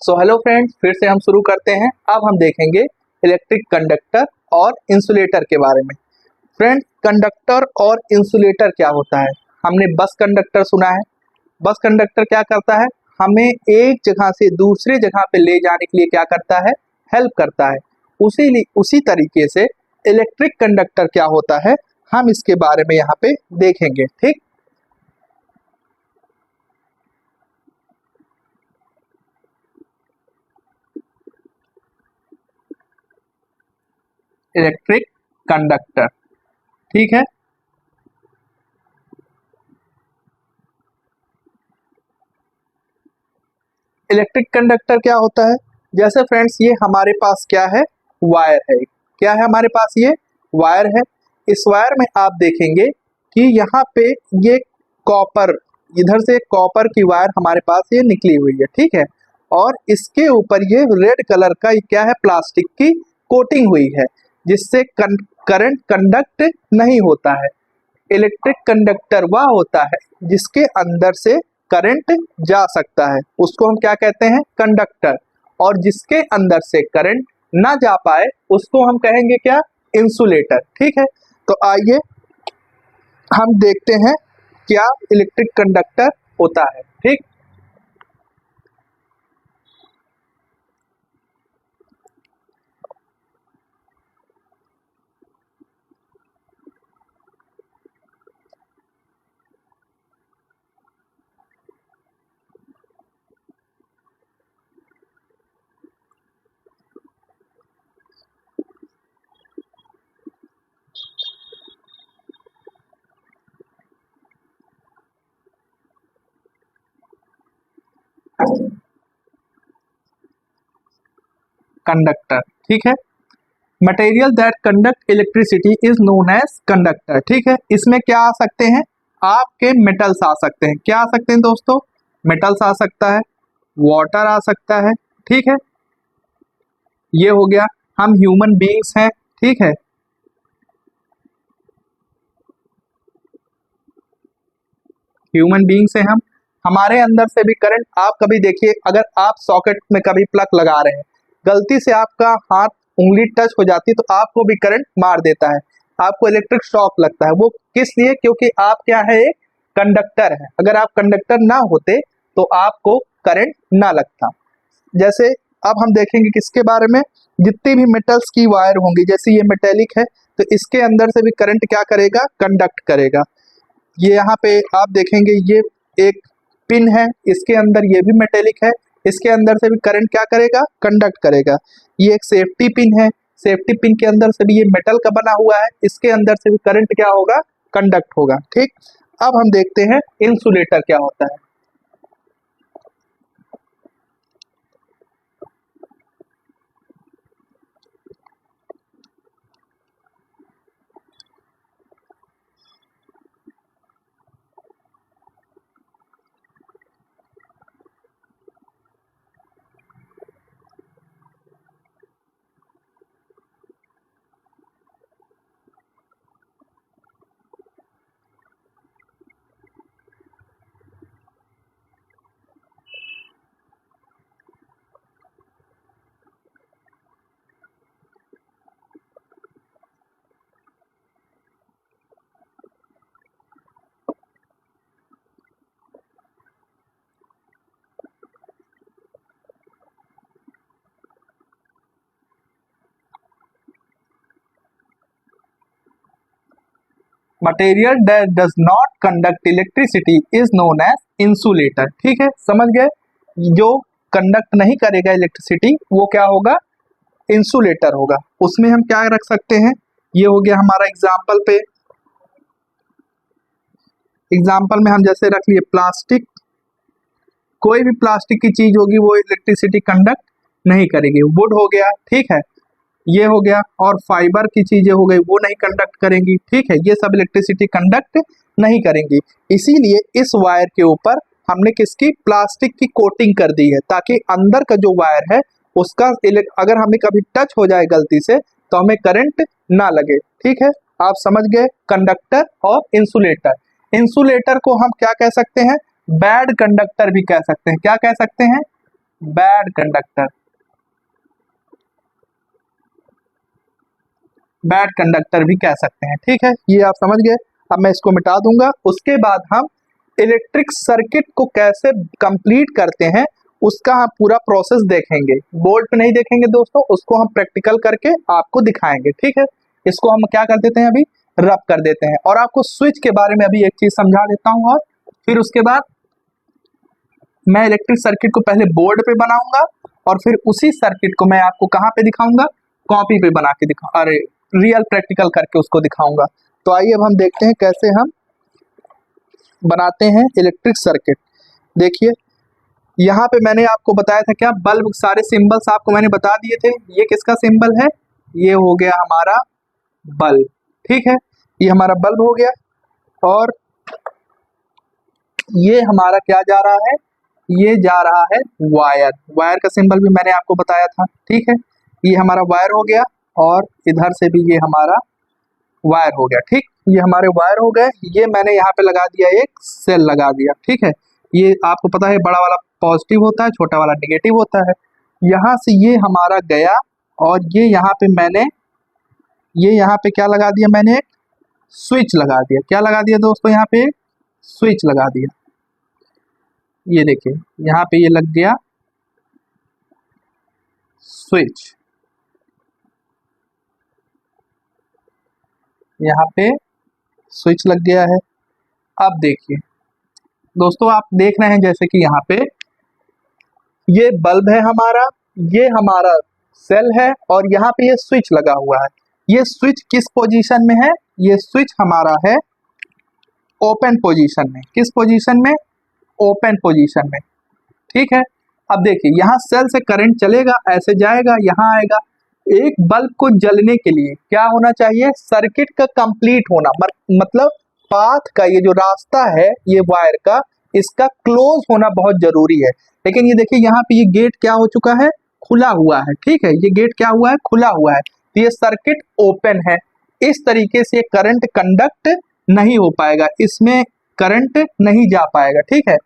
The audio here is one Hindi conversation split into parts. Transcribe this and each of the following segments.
सो हेलो फ्रेंड्स, फिर से हम शुरू करते हैं। अब हम देखेंगे इलेक्ट्रिक कंडक्टर और इंसुलेटर के बारे में। फ्रेंड्स, कंडक्टर और इंसुलेटर क्या होता है? हमने बस कंडक्टर सुना है। बस कंडक्टर क्या करता है? हमें एक जगह से दूसरे जगह पे ले जाने के लिए क्या करता है? हेल्प करता है। उसी तरीके से इलेक्ट्रिक कंडक्टर क्या होता है, हम इसके बारे में यहाँ पे देखेंगे। ठीक, इलेक्ट्रिक कंडक्टर, ठीक है। इलेक्ट्रिक कंडक्टर क्या होता है? जैसे फ्रेंड्स, ये हमारे पास क्या है? वायर है। क्या है हमारे पास? ये वायर है। इस वायर में आप देखेंगे कि यहाँ पे ये कॉपर, इधर से कॉपर की वायर हमारे पास ये निकली हुई है, ठीक है। और इसके ऊपर ये रेड कलर का क्या है? प्लास्टिक की कोटिंग हुई है, जिससे करंट कंडक्ट नहीं होता है। इलेक्ट्रिक कंडक्टर वह होता है जिसके अंदर से करंट जा सकता है, उसको हम क्या कहते हैं? कंडक्टर। और जिसके अंदर से करंट ना जा पाए उसको हम कहेंगे क्या? इंसुलेटर, ठीक है। तो आइए हम देखते हैं क्या इलेक्ट्रिक कंडक्टर होता है। ठीक, कंडक्टर, ठीक है। Material that conduct electricity is known as conductor, ठीक है। इसमें क्या आ सकते हैं? आपके मेटल्स आ सकते हैं। क्या आ सकते हैं दोस्तों? मेटल्स आ सकता है, वाटर आ सकता है, ठीक है। ये हो गया। हम ह्यूमन बीइंग्स हैं, ठीक है। ह्यूमन बीइंग्स हैं हम, हमारे अंदर से भी करंट, आप कभी देखिए, अगर आप सॉकेट में कभी प्लग लगा रहे हैं, गलती से आपका हाथ उंगली टच हो जाती है तो आपको भी करंट मार देता है, आपको इलेक्ट्रिक शॉक लगता है। वो किस लिए? क्योंकि आप क्या है? एक कंडक्टर है। अगर आप कंडक्टर ना होते तो आपको करंट ना लगता। जैसे अब हम देखेंगे किसके बारे में? जितनी भी मेटल्स की वायर होंगी, जैसे ये मेटेलिक है तो इसके अंदर से भी करंट क्या करेगा? कंडक्ट करेगा। ये यहाँ पे आप देखेंगे, ये एक पिन है, इसके अंदर ये भी मेटेलिक है, इसके अंदर से भी करंट क्या करेगा? कंडक्ट करेगा। ये एक सेफ्टी पिन है, सेफ्टी पिन के अंदर से भी ये मेटल का बना हुआ है, इसके अंदर से भी करंट क्या होगा? कंडक्ट होगा, ठीक। अब हम देखते हैं इंसुलेटर क्या होता है। Material that does not conduct electricity is known as insulator, ठीक है। समझ गए? जो कंडक्ट नहीं करेगा इलेक्ट्रिसिटी वो क्या होगा? इंसुलेटर होगा। उसमें हम क्या रख सकते हैं? ये हो गया हमारा एग्जाम्पल पे। एग्जाम्पल में हम जैसे रख लिए प्लास्टिक, कोई भी प्लास्टिक की चीज होगी वो इलेक्ट्रिसिटी कंडक्ट नहीं करेगी। वुड हो गया, ठीक है, ये हो गया। और फाइबर की चीजें हो गई, वो नहीं कंडक्ट करेंगी, ठीक है। ये सब इलेक्ट्रिसिटी कंडक्ट नहीं करेंगी। इसीलिए इस वायर के ऊपर हमने किसकी? प्लास्टिक की कोटिंग कर दी है, ताकि अंदर का जो वायर है उसका अगर हमें कभी टच हो जाए गलती से तो हमें करंट ना लगे, ठीक है। आप समझ गए कंडक्टर और इंसुलेटर। इंसुलेटर को हम क्या कह सकते हैं? बैड कंडक्टर भी कह सकते हैं। क्या कह सकते हैं? बैड कंडक्टर, बैड कंडक्टर भी कह सकते हैं। ठीक है, ये आप समझ गए। अब मैं इसको मिटा दूंगा। उसके बाद हम इलेक्ट्रिक सर्किट को कैसे कंप्लीट करते हैं उसका हम पूरा प्रोसेस देखेंगे। बोर्ड पे नहीं देखेंगे दोस्तों, उसको हम प्रैक्टिकल करके आपको दिखाएंगे। ठीक है, इसको हम क्या कर देते हैं, अभी रब कर देते हैं। और आपको स्विच के बारे में अभी एक चीज समझा देता हूँ, और फिर उसके बाद मैं इलेक्ट्रिक सर्किट को पहले बोर्ड पे बनाऊंगा और फिर उसी सर्किट को मैं आपको कहाँ पे दिखाऊंगा, कॉपी पे बना के दिखा, अरे रियल प्रैक्टिकल करके उसको दिखाऊंगा। तो आइए अब हम देखते हैं कैसे हम बनाते हैं इलेक्ट्रिक सर्किट। देखिए यहाँ पे मैंने आपको बताया था क्या, बल्ब, सारे सिंबल्स आपको मैंने बता दिए थे। ये किसका सिंबल है, ये हो गया हमारा बल्ब। ठीक है, ये हमारा बल्ब हो गया। और ये हमारा क्या जा रहा है, ये जा रहा है वायर। वायर का सिंबल भी मैंने आपको बताया था। ठीक है, ये हमारा वायर हो गया और इधर से भी ये हमारा वायर हो गया। ठीक, ये हमारे वायर हो गए। ये मैंने यहाँ पे लगा दिया, एक सेल लगा दिया। ठीक है, ये आपको पता है बड़ा वाला पॉजिटिव होता है, छोटा वाला निगेटिव होता है। यहाँ से ये हमारा गया और ये यहाँ पे मैंने, ये यहाँ पे क्या लगा दिया, मैंने एक स्विच लगा दिया। क्या लगा दिया दोस्तों, यहाँ पे एक स्विच लगा दिया। ये देखिए यहाँ पे ये लग गया स्विच, यहाँ पे स्विच लग गया है। अब देखिए दोस्तों, आप देख रहे हैं जैसे कि यहाँ पे ये बल्ब है हमारा, ये हमारा सेल है और यहाँ पे ये स्विच लगा हुआ है। ये स्विच किस पोजीशन में है, ये स्विच हमारा है ओपन पोजीशन में। किस पोजीशन में, ओपन पोजीशन में। ठीक है, अब देखिए यहाँ सेल से करंट चलेगा, ऐसे जाएगा, यहाँ आएगा। एक बल्ब को जलने के लिए क्या होना चाहिए, सर्किट का कंप्लीट होना, मतलब पाथ का ये जो रास्ता है ये वायर का, इसका क्लोज होना बहुत जरूरी है। लेकिन ये देखिए यहाँ पे ये गेट क्या हो चुका है, खुला हुआ है। ठीक है, ये गेट क्या हुआ है, खुला हुआ है। तो ये सर्किट ओपन है। इस तरीके से करंट कंडक्ट नहीं हो पाएगा, इसमें करंट नहीं जा पाएगा। ठीक है,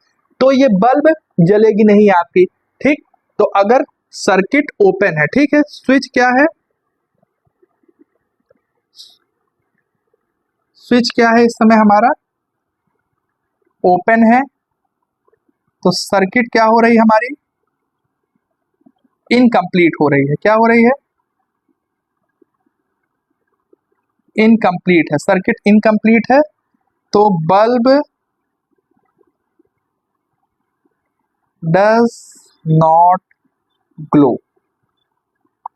तो ये बल्ब जलेगी नहीं आपकी। ठीक, तो अगर सर्किट ओपन है, ठीक है, स्विच क्या है, स्विच क्या है इस समय हमारा ओपन है, तो सर्किट क्या हो रही है हमारी, इनकम्प्लीट हो रही है। क्या हो रही है, इनकम्प्लीट है, सर्किट इनकम्प्लीट है। तो बल्ब डज नॉट ग्लो।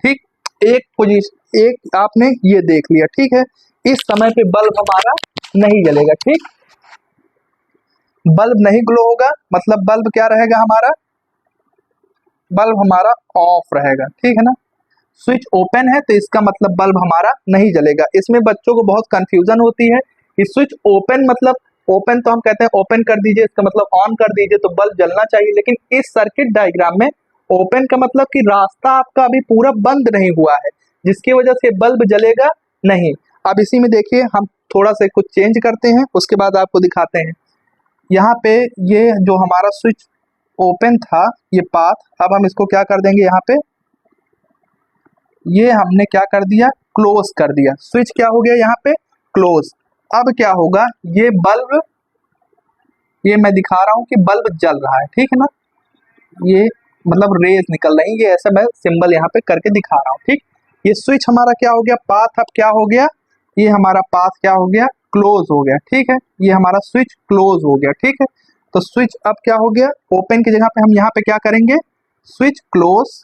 ठीक, एक पोजीशन, एक आपने ये देख लिया। ठीक है, इस समय पे बल्ब हमारा नहीं जलेगा। ठीक, बल्ब नहीं ग्लो होगा, मतलब बल्ब क्या रहेगा हमारा, बल्ब हमारा ऑफ रहेगा। ठीक है ना, स्विच ओपन है तो इसका मतलब बल्ब हमारा नहीं जलेगा। इसमें बच्चों को बहुत कंफ्यूजन होती है कि स्विच ओपन मतलब, ओपन तो हम कहते हैं ओपन कर दीजिए, इसका मतलब ऑन कर दीजिए तो बल्ब जलना चाहिए। लेकिन इस सर्किट डायग्राम में ओपन का मतलब कि रास्ता आपका अभी पूरा बंद नहीं हुआ है, जिसकी वजह से बल्ब जलेगा नहीं। अब इसी में देखिए हम थोड़ा सा कुछ चेंज करते हैं, उसके बाद आपको दिखाते हैं। यहाँ पे ये जो हमारा स्विच ओपन था, ये पाथ, अब हम इसको क्या कर देंगे, यहाँ पे ये हमने क्या कर दिया, क्लोज कर दिया। स्विच क्या हो गया यहाँ पे, क्लोज। अब क्या होगा, ये बल्ब, ये मैं दिखा रहा हूँ कि बल्ब जल रहा है। ठीक है ना, ये मतलब रेज निकल रही है, ये ऐसा मैं सिंबल यहाँ पे करके दिखा रहा हूँ। ठीक, ये स्विच हमारा क्या हो गया, पाथ अब क्या हो गया, ये हमारा पाथ क्या हो गया, क्लोज हो गया। ठीक है, ये हमारा स्विच क्लोज हो गया। ठीक है, तो स्विच अब क्या हो गया, ओपन की जगह पे हम यहाँ पे क्या करेंगे, स्विच क्लोज।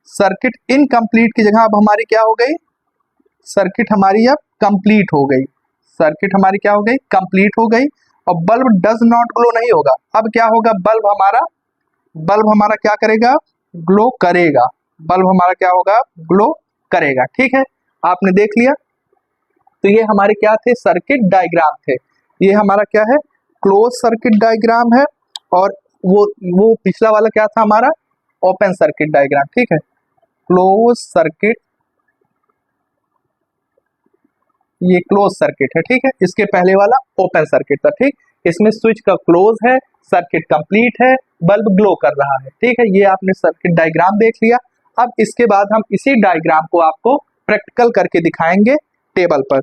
सर्किट इनकम्प्लीट की जगह अब हमारी क्या हो गई, सर्किट हमारी अब कंप्लीट हो गई। सर्किट हमारी क्या हो गई, कंप्लीट हो गई। और बल्ब डज नॉट ग्लो नहीं होगा। अब क्या होगा, बल्ब हमारा क्या करेगा, ग्लो करेगा। बल्ब हमारा क्या होगा, ग्लो करेगा। ठीक है, आपने देख लिया। तो ये हमारे क्या थे, सर्किट डायग्राम थे। ये हमारा क्या है, क्लोज सर्किट डायग्राम है। और वो पिछला वाला क्या था हमारा, ओपन सर्किट डायग्राम। ठीक है, क्लोज सर्किट, ये क्लोज सर्किट है। ठीक है, इसके पहले वाला ओपन सर्किट था। ठीक, इसमें स्विच का क्लोज है, सर्किट कंप्लीट है, बल्ब ग्लो कर रहा है। ठीक है, ये आपने सर्किट डायग्राम देख लिया। अब इसके बाद हम इसी डायग्राम को आपको प्रैक्टिकल करके दिखाएंगे टेबल पर।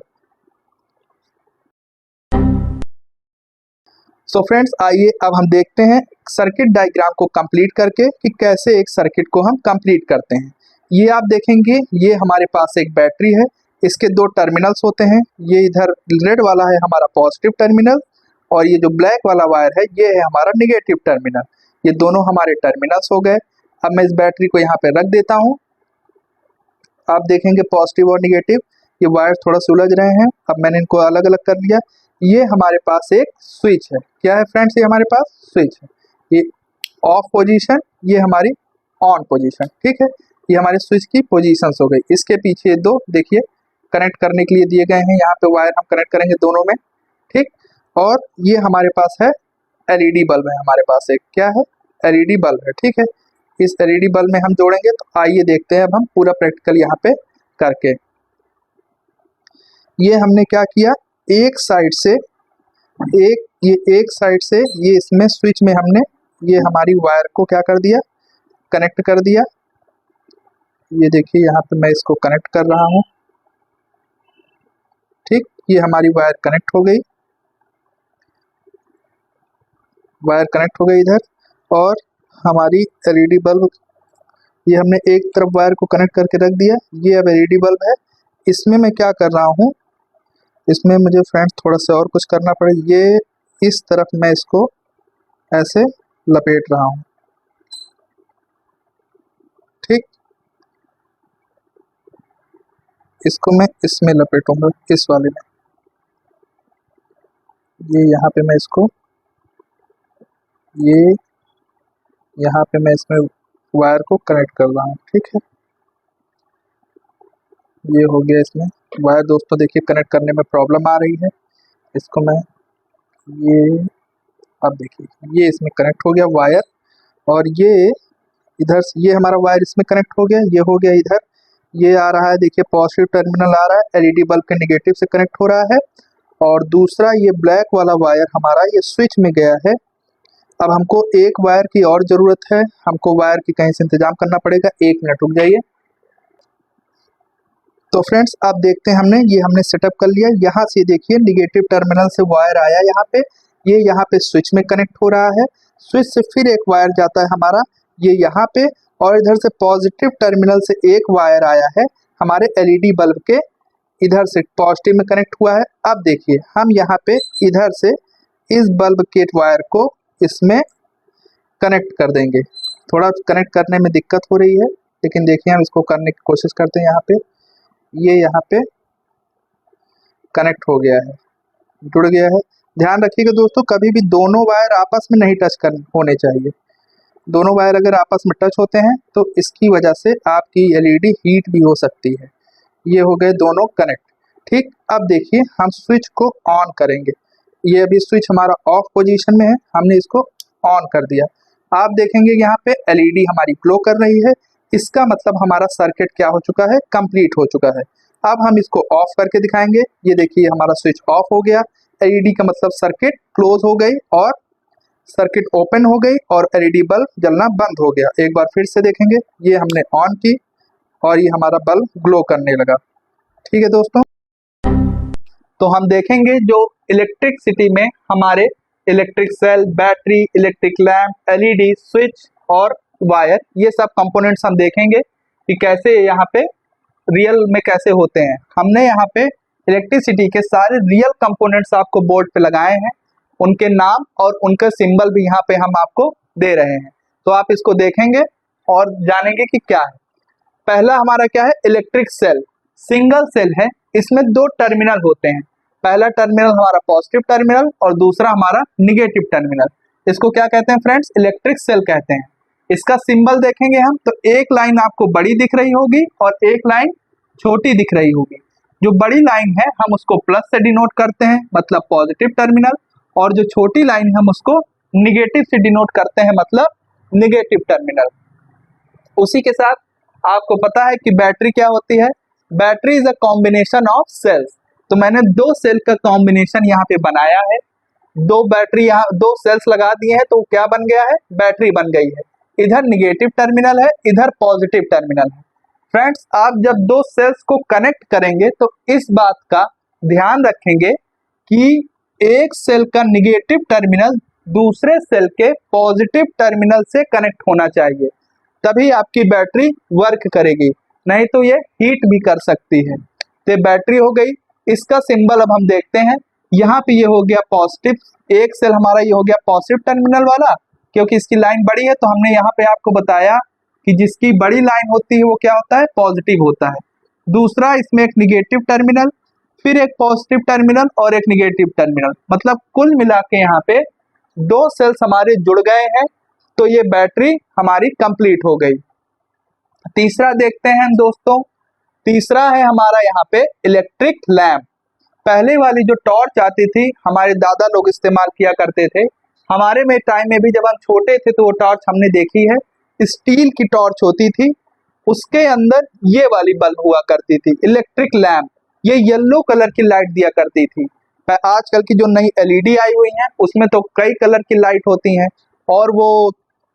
सो फ्रेंड्स, आइए अब हम देखते हैं सर्किट डायग्राम को कंप्लीट करके कि कैसे एक सर्किट को हम कंप्लीट करते हैं। ये आप देखेंगे, ये हमारे पास एक बैटरी है, इसके दो टर्मिनल्स होते हैं। ये इधर रेड वाला है हमारा पॉजिटिव टर्मिनल और ये जो ब्लैक वाला वायर है ये है हमारा निगेटिव टर्मिनल। ये दोनों हमारे टर्मिनल्स हो गए। अब मैं इस बैटरी को यहाँ पे रख देता हूँ। आप देखेंगे पॉजिटिव और निगेटिव ये वायर थोड़ा सा उलझ रहे हैं। अब मैंने इनको अलग अलग कर लिया। ये हमारे पास एक स्विच है। क्या है फ्रेंड्स? ये हमारे पास स्विच है। ये ऑफ पोजीशन, ये हमारी ऑन पोजीशन। ठीक है, ये हमारे स्विच की पोजीशंस हो गई। इसके पीछे दो देखिए कनेक्ट करने के लिए दिए गए हैं, यहाँ पे वायर हम कनेक्ट करेंगे दोनों में। ठीक, और ये हमारे पास है एलईडी बल्ब है हमारे पास एक। क्या है? एलईडी बल्ब है। ठीक है, इस एलईडी बल्ब में हम जोड़ेंगे। तो आइए देखते हैं अब हम पूरा प्रैक्टिकल यहाँ पे करके। ये हमने क्या किया, एक साइड से एक साइड से ये इसमें स्विच में हमने ये हमारी वायर को क्या कर दिया, कनेक्ट कर दिया। ये देखिए यहाँ पे मैं इसको कनेक्ट कर रहा हूँ। ठीक, ये हमारी वायर कनेक्ट हो गई, वायर कनेक्ट हो गई इधर। और हमारी एलईडी बल्ब, ये हमने एक तरफ वायर को कनेक्ट करके रख दिया। ये अब एलईडी बल्ब है। इसमें मैं क्या कर रहा हूँ, इसमें मुझे फ्रेंड्स थोड़ा सा और कुछ करना पड़ेगा। ये इस तरफ मैं इसको ऐसे लपेट रहा हूँ। ठीक, इसको मैं इसमें लपेटूंगा, इस वाले में। ये यहाँ पे मैं इसको, ये यहाँ पे मैं इसमें वायर को कनेक्ट कर रहा हूँ। ठीक है, ये हो गया इसमें वायर। दोस्तों देखिए कनेक्ट करने में प्रॉब्लम आ रही है। इसको मैं ये, अब देखिए ये इसमें कनेक्ट हो गया वायर। और ये इधर से ये हमारा वायर इसमें कनेक्ट हो गया, ये हो गया इधर। ये आ रहा है देखिए पॉजिटिव टर्मिनल आ रहा है, एलईडी बल्ब के नेगेटिव से कनेक्ट हो रहा है। और दूसरा ये ब्लैक वाला वायर हमारा ये स्विच में गया है। अब हमको एक वायर की और ज़रूरत है, हमको वायर की कहीं से इंतजाम करना पड़ेगा। 1 मिनट रुक जाइए। तो फ्रेंड्स आप देखते हैं हमने सेटअप कर लिया। यहाँ से देखिए निगेटिव टर्मिनल से वायर आया यहाँ पे, ये यहाँ पे स्विच में कनेक्ट हो रहा है। स्विच से फिर एक वायर जाता है हमारा ये यहाँ पे, और इधर से पॉजिटिव टर्मिनल से एक वायर आया है हमारे एलईडी बल्ब के, इधर से पॉजिटिव में कनेक्ट हुआ है। अब देखिए हम यहाँ पे इधर से इस बल्ब के वायर को इसमें कनेक्ट कर देंगे। थोड़ा कनेक्ट करने में दिक्कत हो रही है, लेकिन देखिए हम इसको करने की कोशिश करते हैं। यहाँ पे ये यहाँ पे कनेक्ट हो गया है, जुड़ गया है। ध्यान रखिएगा दोस्तों, कभी भी दोनों वायर आपस में नहीं टच होने चाहिए। दोनों वायर अगर आपस में टच होते हैं तो इसकी वजह से आपकी एलईडी हीट भी हो सकती है। ये हो गए दोनों कनेक्ट। ठीक, अब देखिए हम स्विच को ऑन करेंगे। ये अभी स्विच हमारा ऑफ पोजीशन में है, हमने इसको ऑन कर दिया। आप देखेंगे यहाँ पे एलईडी हमारी ग्लो कर रही है। इसका मतलब हमारा सर्किट क्या हो चुका है, कंप्लीट हो चुका है। अब हम इसको ऑफ करके दिखाएंगे। ये देखिए हमारा स्विच ऑफ हो गया, एलईडी का मतलब सर्किट क्लोज हो गई और सर्किट ओपन हो गई और एलईडी बल्ब जलना बंद हो गया। एक बार फिर से देखेंगे, ये हमने ऑन की और ये हमारा बल्ब ग्लो करने लगा। ठीक है दोस्तों, तो हम देखेंगे जो इलेक्ट्रिसिटी में हमारे electric cell, battery, electric lamp, LED, switch और वायर, ये सब कंपोनेंट्स हम देखेंगे कि कैसे यहाँ पे रियल में कैसे होते हैं। हमने यहाँ पे इलेक्ट्रिसिटी के सारे रियल कंपोनेंट्स आपको बोर्ड पे लगाए हैं, उनके नाम और उनका सिंबल भी यहाँ पे हम आपको दे रहे हैं। तो आप इसको देखेंगे और जानेंगे कि क्या है। पहला हमारा क्या है, इलेक्ट्रिक सेल। सिंगल सेल है, इसमें 2 टर्मिनल होते हैं। पहला टर्मिनल हमारा पॉजिटिव टर्मिनल और दूसरा हमारा निगेटिव टर्मिनल। इसको क्या कहते हैं फ्रेंड्स, इलेक्ट्रिक सेल कहते हैं। इसका सिंबल देखेंगे हम तो एक लाइन आपको बड़ी दिख रही होगी और एक लाइन छोटी दिख रही होगी। जो बड़ी लाइन है हम उसको प्लस से डिनोट करते हैं, मतलब पॉजिटिव टर्मिनल, और जो छोटी लाइन हम उसको निगेटिव से डिनोट करते हैं, मतलब निगेटिव टर्मिनल। उसी के साथ आपको पता है कि बैटरी क्या होती है। Battery is a combination of cells. तो मैंने 2 सेल का कॉम्बिनेशन यहाँ पे बनाया है। दो बैटरी यहाँ, दो सेल्स लगा दिए हैं तो क्या बन गया है, बैटरी बन गई है। इधर निगेटिव टर्मिनल है, इधर पॉजिटिव टर्मिनल है। फ्रेंड्स, आप जब दो सेल्स को कनेक्ट करेंगे तो इस बात का ध्यान रखेंगे कि एक सेल का निगेटिव टर्मिनल दूसरे सेल के पॉजिटिव टर्मिनल से कनेक्ट होना चाहिए, तभी आपकी बैटरी वर्क करेगी, नहीं तो ये हीट भी कर सकती है। तो बैटरी हो गई, इसका सिंबल अब हम देखते हैं। यहाँ पे ये हो गया पॉजिटिव, एक सेल हमारा ये हो गया पॉजिटिव टर्मिनल वाला, क्योंकि इसकी लाइन बड़ी है तो हमने यहाँ पे आपको बताया कि जिसकी बड़ी लाइन होती है वो क्या होता है, पॉजिटिव होता है। दूसरा, इसमें एक निगेटिव टर्मिनल, फिर एक पॉजिटिव टर्मिनल और एक निगेटिव टर्मिनल, मतलब कुल मिला के यहाँ पे दो सेल्स हमारे जुड़ गए हैं, तो ये बैटरी हमारी कंप्लीट हो गई। तीसरा देखते हैं दोस्तों, तीसरा है हमारा यहाँ पे इलेक्ट्रिक लैंप। पहले वाली जो टॉर्च आती थी हमारे दादा लोग इस्तेमाल किया करते थे, हमारे में टाइम में भी जब हम छोटे थे तो वो टॉर्च हमने देखी है, स्टील की टॉर्च होती थी, उसके अंदर ये वाली बल्ब हुआ करती थी इलेक्ट्रिक लैंप, ये येलो कलर की लाइट दिया करती थी। आजकल की जो नई एलईडी आई हुई है उसमें तो कई कलर की लाइट होती हैं, और वो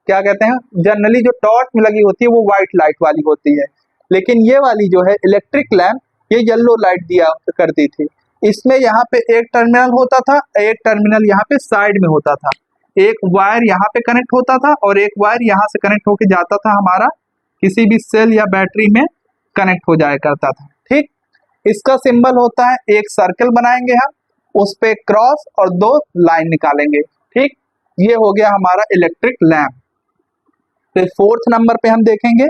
क्या कहते हैं, जनरली जो टॉर्च में लगी होती है वो व्हाइट लाइट वाली होती है, लेकिन ये वाली जो है इलेक्ट्रिक लैंप ये येलो लाइट दिया करती थी। इसमें यहाँ पे एक टर्मिनल होता था, एक टर्मिनल यहाँ पे साइड में होता था, एक वायर यहाँ पे कनेक्ट होता था और एक वायर यहाँ से कनेक्ट होके जाता था, हमारा किसी भी सेल या बैटरी में कनेक्ट हो जाया करता था। ठीक, इसका सिंबल होता है, एक सर्कल बनाएंगे हम, उस पे क्रॉस और दो लाइन निकालेंगे। ठीक, ये हो गया हमारा इलेक्ट्रिक लैंप। फिर फोर्थ नंबर पे हम देखेंगे,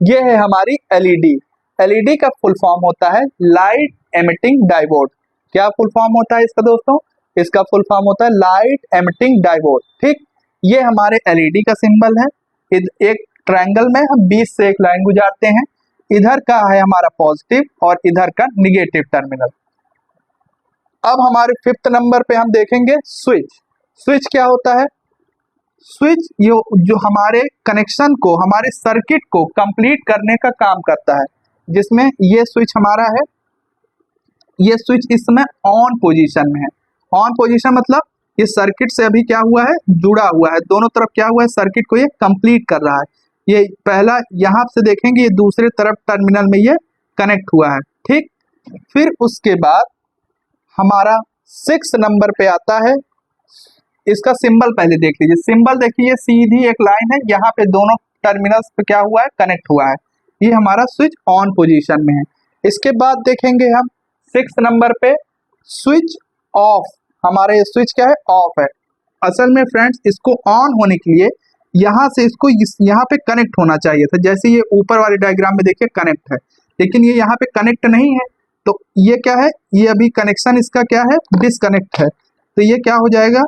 ये है हमारी एलईडी। एलईडी का फुल फॉर्म होता है लाइट एमिटिंग डायोड। क्या फुल फॉर्म होता है इसका दोस्तों, इसका फुल फॉर्म होता है लाइट एमिटिंग डायोड। ठीक, ये हमारे एलईडी का सिंबल है। एक ट्रायंगल में हम बीच से एक लाइन गुजारते हैं, इधर का है हमारा पॉजिटिव और इधर का निगेटिव टर्मिनल। अब हमारे फिफ्थ नंबर पे हम देखेंगे स्विच। स्विच क्या होता है, स्विच जो हमारे कनेक्शन को, हमारे सर्किट को कंप्लीट करने का काम करता है, जिसमें ये स्विच हमारा है, ये स्विच इस समय ऑन पोजीशन में है। ऑन पोजीशन मतलब ये सर्किट से अभी क्या हुआ है, जुड़ा हुआ है, दोनों तरफ क्या हुआ है, सर्किट को ये कंप्लीट कर रहा है। ये पहला यहाँ से देखेंगे, ये दूसरे तरफ टर्मिनल में ये कनेक्ट हुआ है। ठीक, फिर उसके बाद हमारा 6 नंबर पे आता है, इसका सिंबल पहले देख लीजिए। सिंबल देखिए, सीधी एक लाइन है, यहाँ पे दोनों टर्मिनल्स पे क्या हुआ है, कनेक्ट हुआ है। ये हमारा स्विच ऑन पोजीशन में है। इसके बाद देखेंगे हम 6 नंबर पे स्विच ऑफ। हमारा ये स्विच क्या है, ऑफ है। असल में फ्रेंड्स, इसको ऑन होने के लिए यहाँ से इसको यहाँ पे कनेक्ट होना चाहिए था, जैसे ये ऊपर वाले डायग्राम में देखिए कनेक्ट है, लेकिन ये यहाँ पे कनेक्ट नहीं है, तो ये क्या है, ये अभी कनेक्शन इसका क्या है, डिसकनेक्ट है, तो ये क्या हो जाएगा,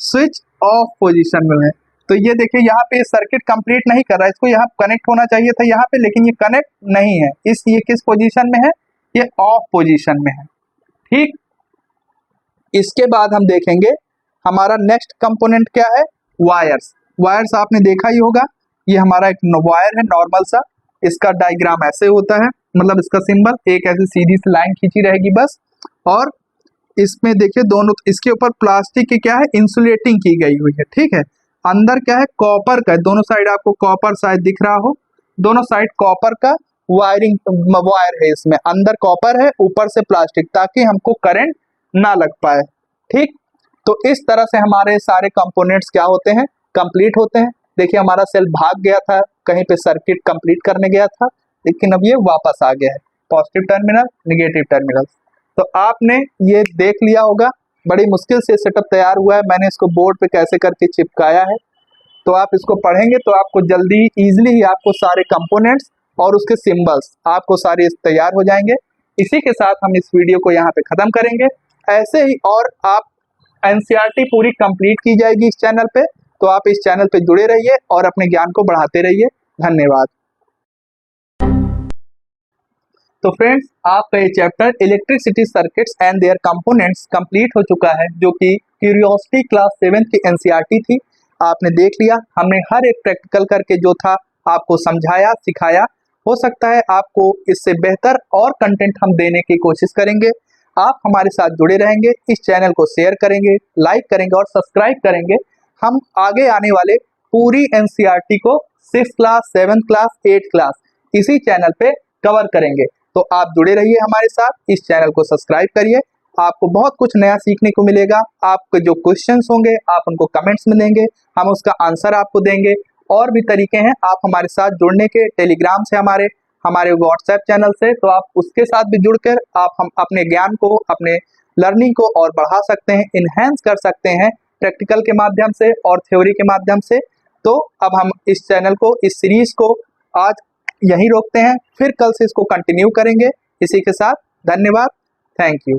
स्विच ऑफ पोजीशन में है। तो ये देखिए यहाँ पे सर्किट कंप्लीट नहीं कर रहा है, इसको यहाँ कनेक्ट होना चाहिए था यहाँ पे, लेकिन ये कनेक्ट नहीं है, ये किस पोजीशन में है, ये ऑफ पोजीशन में है। ठीक, इसके बाद हम देखेंगे हमारा नेक्स्ट कंपोनेंट क्या है, वायर्स। वायर्स आपने देखा ही होगा, ये हमारा एक वायर है नॉर्मल सा, इसका डायग्राम ऐसे होता है, मतलब इसका सिंबल एक ऐसी सीधी सी लाइन खींची रहेगी बस, और इसमें देखिए दोनों, इसके ऊपर प्लास्टिक की क्या है, इंसुलेटिंग की गई हुई है। ठीक है, अंदर क्या है, कॉपर का है, दोनों साइड आपको कॉपर शायद दिख रहा हो, दोनों साइड कॉपर का वायरिंग वायर है, इसमें अंदर कॉपर है, ऊपर से प्लास्टिक, ताकि हमको करंट ना लग पाए। ठीक, तो इस तरह से हमारे सारे कंपोनेंट्स क्या होते हैं, कंप्लीट होते हैं। देखिए हमारा सेल भाग गया था, कहीं पे सर्किट कंप्लीट करने गया था, लेकिन अब ये वापस आ गया है, पॉजिटिव टर्मिनल निगेटिव टर्मिनल। तो आपने ये देख लिया होगा, बड़ी मुश्किल से सेटअप तैयार हुआ है, मैंने इसको बोर्ड पे कैसे करके चिपकाया है, तो आप इसको पढ़ेंगे तो आपको जल्दी इजीली ही आपको सारे कंपोनेंट्स और उसके सिंबल्स आपको सारे तैयार हो जाएंगे। इसी के साथ हम इस वीडियो को यहाँ पे ख़त्म करेंगे। ऐसे ही और आप एनसीईआरटी पूरी कंप्लीट की जाएगी इस चैनल पे, तो आप इस चैनल पे जुड़े रहिए और अपने ज्ञान को बढ़ाते रहिए। धन्यवाद। तो फ्रेंड्स, आपका ये chapter electricity circuits and there components complete हो चुका है, जो कि क्यूरियोसिटी क्लास 7 की एनसीईआरटी थी। आपने देख लिया, हमने हर एक प्रैक्टिकल करके जो था आपको समझाया सिखाया। हो सकता है आपको इससे बेहतर और कंटेंट हम देने की कोशिश करेंगे। आप हमारे साथ जुड़े रहेंगे, इस चैनल को शेयर करेंगे, लाइक करेंगे और सब्सक्राइब करेंगे। हम आगे आने वाले पूरी एनसीईआरटी को 6th class, 7th class, 8th class इसी चैनल पे कवर करेंगे। तो आप जुड़े रहिए हमारे साथ, इस चैनल को सब्सक्राइब करिए, आपको बहुत कुछ नया सीखने को मिलेगा। आपके जो क्वेश्चंस होंगे आप उनको कमेंट्स में देंगे, हम उसका आंसर आपको देंगे। और भी तरीके हैं आप हमारे साथ जुड़ने के, टेलीग्राम से, हमारे व्हाट्सएप चैनल से, तो आप उसके साथ भी जुड़कर हम अपने ज्ञान को, अपने लर्निंग को और बढ़ा सकते हैं, इन्हेंस कर सकते हैं प्रैक्टिकल के माध्यम से और थ्योरी के माध्यम से। तो अब हम इस चैनल को, इस सीरीज को आज यहीं रोकते हैं, फिर कल से इसको कंटिन्यू करेंगे इसी के साथ। धन्यवाद, थैंक यू।